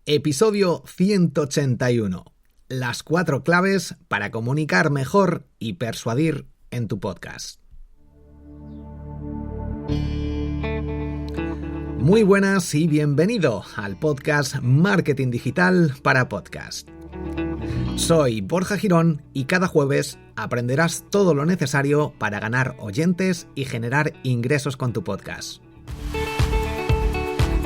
Episodio 181. Las 4 claves para comunicar mejor y persuadir en tu podcast. Muy buenas y bienvenido al podcast Marketing Digital para Podcast. Soy Borja Girón y cada jueves aprenderás todo lo necesario para ganar oyentes y generar ingresos con tu podcast.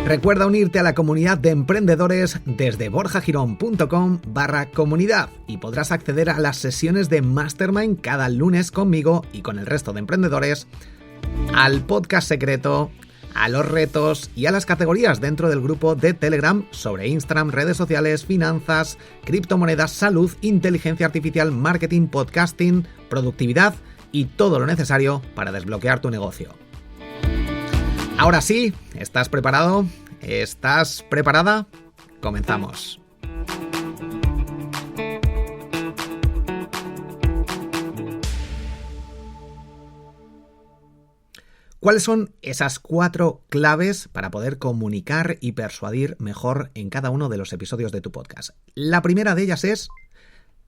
Recuerda unirte a la comunidad de emprendedores desde borjagirón.com/comunidad y podrás acceder a las sesiones de Mastermind cada lunes conmigo y con el resto de emprendedores, al podcast secreto, a los retos y a las categorías dentro del grupo de Telegram sobre Instagram, redes sociales, finanzas, criptomonedas, salud, inteligencia artificial, marketing, podcasting, productividad y todo lo necesario para desbloquear tu negocio. Ahora sí, ¿estás preparado? ¿Estás preparada? Comenzamos. ¿Cuáles son esas 4 claves para poder comunicar y persuadir mejor en cada uno de los episodios de tu podcast? La primera de ellas es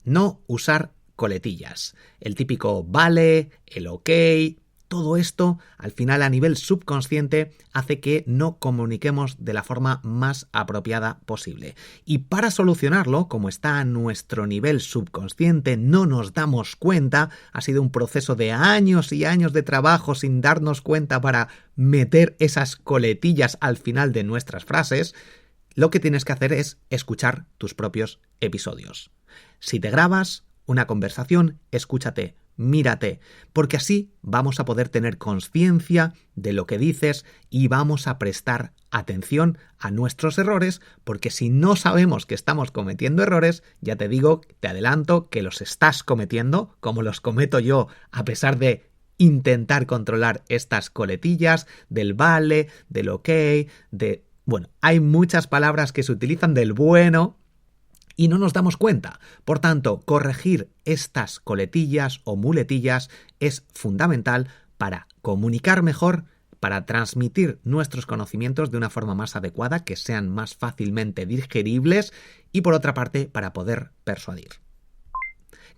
no usar coletillas. El típico vale, el ok. Todo esto, al final, a nivel subconsciente, hace que no comuniquemos de la forma más apropiada posible. Y para solucionarlo, como está a nuestro nivel subconsciente, no nos damos cuenta, ha sido un proceso de años y años de trabajo sin darnos cuenta para meter esas coletillas al final de nuestras frases, lo que tienes que hacer es escuchar tus propios episodios. Si te grabas una conversación, escúchate. Mírate, porque así vamos a poder tener conciencia de lo que dices y vamos a prestar atención a nuestros errores, porque si no sabemos que estamos cometiendo errores, ya te digo, te adelanto que los estás cometiendo, como los cometo yo, a pesar de intentar controlar estas coletillas del vale, del ok, hay muchas palabras que se utilizan del bueno, y no nos damos cuenta. Por tanto, corregir estas coletillas o muletillas es fundamental para comunicar mejor, para transmitir nuestros conocimientos de una forma más adecuada, que sean más fácilmente digeribles y, por otra parte, para poder persuadir.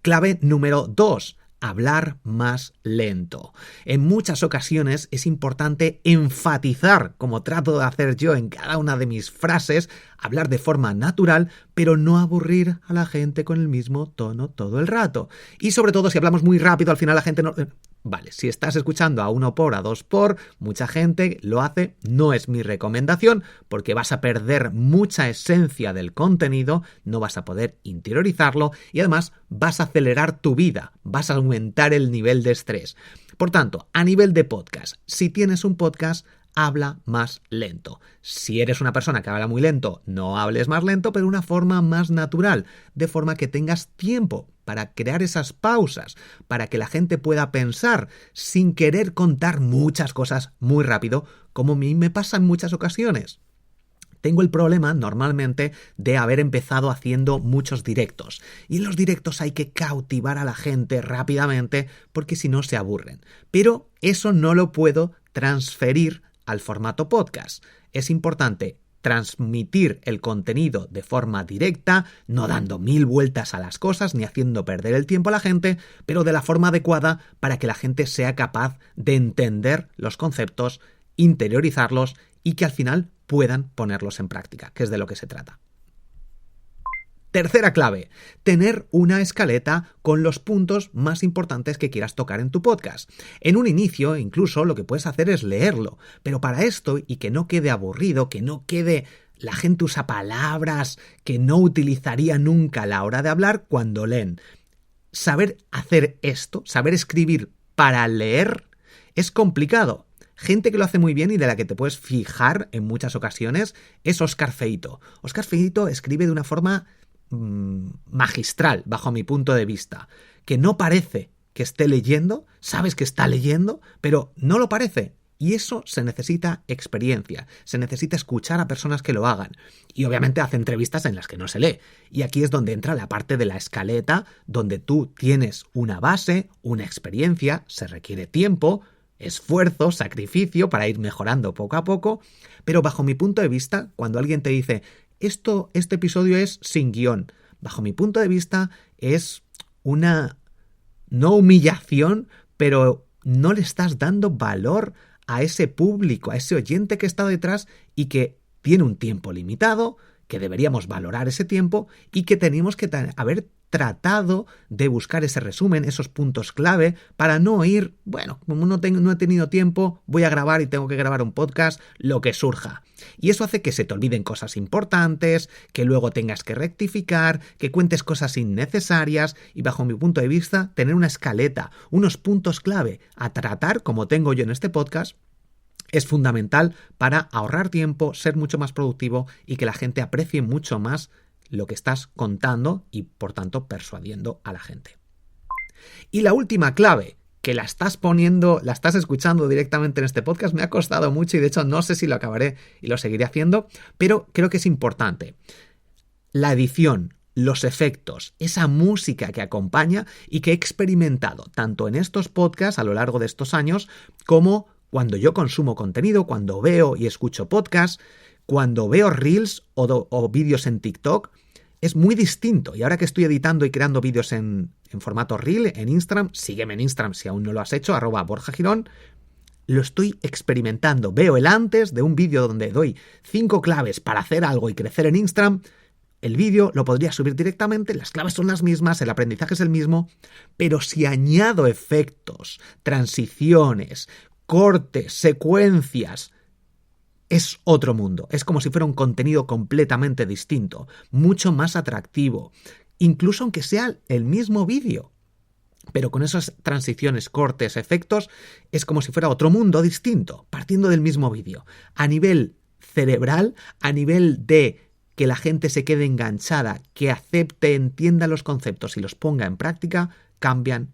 Clave número 2. Hablar más lento. En muchas ocasiones es importante enfatizar, como trato de hacer yo en cada una de mis frases, hablar de forma natural, pero no aburrir a la gente con el mismo tono todo el rato. Y sobre todo si hablamos muy rápido, al final la gente no... Vale, si estás escuchando a 1 por, a 2 por, mucha gente lo hace, no es mi recomendación, porque vas a perder mucha esencia del contenido, no vas a poder interiorizarlo y además vas a acelerar tu vida, vas a aumentar el nivel de estrés. Por tanto, a nivel de podcast, si tienes un podcast, habla más lento. Si eres una persona que habla muy lento, no hables más lento, pero de una forma más natural, de forma que tengas tiempo para crear esas pausas, para que la gente pueda pensar sin querer contar muchas cosas muy rápido, como a mí me pasa en muchas ocasiones. Tengo el problema, normalmente, de haber empezado haciendo muchos directos. Y en los directos hay que cautivar a la gente rápidamente, porque si no se aburren. Pero eso no lo puedo transferir al formato podcast. Es importante transmitir el contenido de forma directa, no dando 1000 vueltas a las cosas ni haciendo perder el tiempo a la gente, pero de la forma adecuada para que la gente sea capaz de entender los conceptos, interiorizarlos y que al final puedan ponerlos en práctica, que es de lo que se trata. Tercera clave, tener una escaleta con los puntos más importantes que quieras tocar en tu podcast. En un inicio, incluso, lo que puedes hacer es leerlo, pero para esto, y que no quede aburrido, que no quede la gente usa palabras que no utilizaría nunca a la hora de hablar cuando leen. Saber hacer esto, saber escribir para leer, es complicado. Gente que lo hace muy bien y de la que te puedes fijar en muchas ocasiones es Óscar Feito. Óscar Feito escribe de una forma magistral, bajo mi punto de vista, que no parece que esté leyendo, sabes que está leyendo, pero no lo parece. Y eso se necesita experiencia, se necesita escuchar a personas que lo hagan. Y obviamente hace entrevistas en las que no se lee. Y aquí es donde entra la parte de la escaleta, donde tú tienes una base, una experiencia, se requiere tiempo, esfuerzo, sacrificio para ir mejorando poco a poco. Pero bajo mi punto de vista, cuando alguien te dice este episodio es sin guión. Bajo mi punto de vista es una, no humillación, pero no le estás dando valor a ese público, a ese oyente que está detrás y que tiene un tiempo limitado, que deberíamos valorar ese tiempo y que tenemos que haber tratado de buscar ese resumen, esos puntos clave, para no ir, bueno, como no he tenido tiempo, voy a grabar y tengo que grabar un podcast, lo que surja. Y eso hace que se te olviden cosas importantes, que luego tengas que rectificar, que cuentes cosas innecesarias y, bajo mi punto de vista, tener una escaleta, unos puntos clave a tratar, como tengo yo en este podcast, es fundamental para ahorrar tiempo, ser mucho más productivo y que la gente aprecie mucho más lo que estás contando y, por tanto, persuadiendo a la gente. Y la última clave, que la estás escuchando directamente en este podcast, me ha costado mucho y de hecho no sé si lo acabaré y lo seguiré haciendo, pero creo que es importante. La edición, los efectos, esa música que acompaña y que he experimentado tanto en estos podcasts a lo largo de estos años como cuando yo consumo contenido, cuando veo y escucho podcasts, cuando veo reels o vídeos en TikTok, es muy distinto. Y ahora que estoy editando y creando vídeos en formato reel en Instagram, sígueme en Instagram si aún no lo has hecho, @BorjaGirón, lo estoy experimentando. Veo el antes de un vídeo donde doy 5 claves para hacer algo y crecer en Instagram. El vídeo lo podría subir directamente, las claves son las mismas, el aprendizaje es el mismo, pero si añado efectos, transiciones, cortes, secuencias, es otro mundo. Es como si fuera un contenido completamente distinto, mucho más atractivo, incluso aunque sea el mismo vídeo. Pero con esas transiciones, cortes, efectos, es como si fuera otro mundo distinto, partiendo del mismo vídeo. A nivel cerebral, a nivel de que la gente se quede enganchada, que acepte, entienda los conceptos y los ponga en práctica, cambia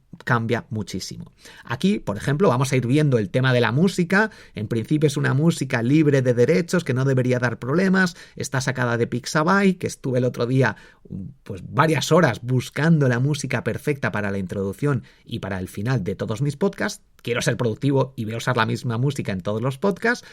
muchísimo. Aquí, por ejemplo, vamos a ir viendo el tema de la música. En principio es una música libre de derechos que no debería dar problemas. Está sacada de Pixabay, que estuve el otro día pues varias horas buscando la música perfecta para la introducción y para el final de todos mis podcasts. Quiero ser productivo y voy a usar la misma música en todos los podcasts,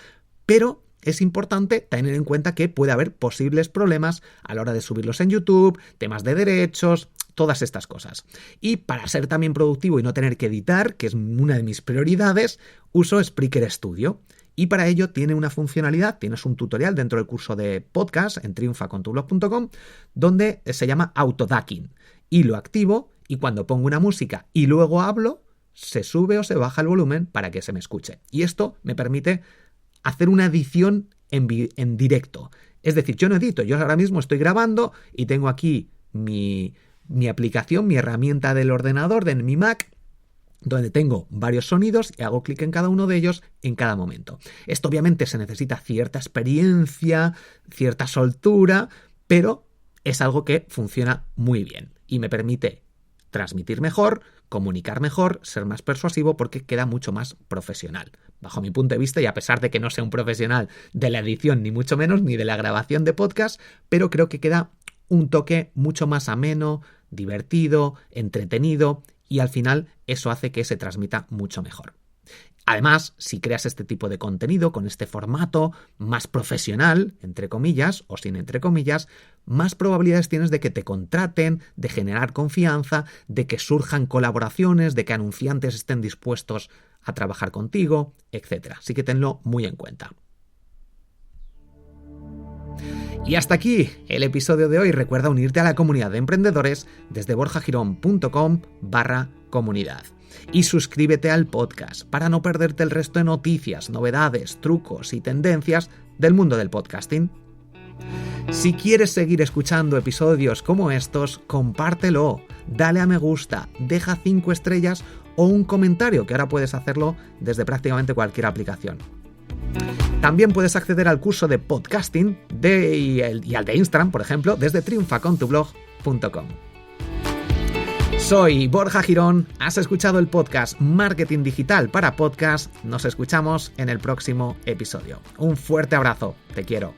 pero es importante tener en cuenta que puede haber posibles problemas a la hora de subirlos en YouTube, temas de derechos, todas estas cosas. Y para ser también productivo y no tener que editar, que es una de mis prioridades, uso Spreaker Studio. Y para ello tiene una funcionalidad, tienes un tutorial dentro del curso de podcast en triunfacontublog.com, donde se llama Autoducking. Y lo activo y cuando pongo una música y luego hablo, se sube o se baja el volumen para que se me escuche. Y esto me permite hacer una edición en directo. Es decir, yo no edito, yo ahora mismo estoy grabando y tengo aquí mi aplicación, mi herramienta del ordenador, de mi Mac, donde tengo varios sonidos y hago clic en cada uno de ellos en cada momento. Esto obviamente se necesita cierta experiencia, cierta soltura, pero es algo que funciona muy bien y me permite transmitir mejor, comunicar mejor, ser más persuasivo porque queda mucho más profesional. Bajo mi punto de vista, y a pesar de que no sea un profesional de la edición, ni mucho menos, ni de la grabación de podcast, pero creo que queda un toque mucho más ameno, divertido, entretenido y al final eso hace que se transmita mucho mejor. Además, si creas este tipo de contenido con este formato más profesional, entre comillas, o sin entre comillas, más probabilidades tienes de que te contraten, de generar confianza, de que surjan colaboraciones, de que anunciantes estén dispuestos a trabajar contigo, etc. Así que tenlo muy en cuenta. Y hasta aquí el episodio de hoy. Recuerda unirte a la comunidad de emprendedores desde borjagirón.com/comunidad. Y suscríbete al podcast para no perderte el resto de noticias, novedades, trucos y tendencias del mundo del podcasting. Si quieres seguir escuchando episodios como estos, compártelo, dale a me gusta, deja 5 estrellas o un comentario, que ahora puedes hacerlo desde prácticamente cualquier aplicación. También puedes acceder al curso de podcasting y al de Instagram, por ejemplo, desde triunfacontublog.com. Soy Borja Girón, has escuchado el podcast Marketing Digital para Podcast. Nos escuchamos en el próximo episodio. Un fuerte abrazo, te quiero.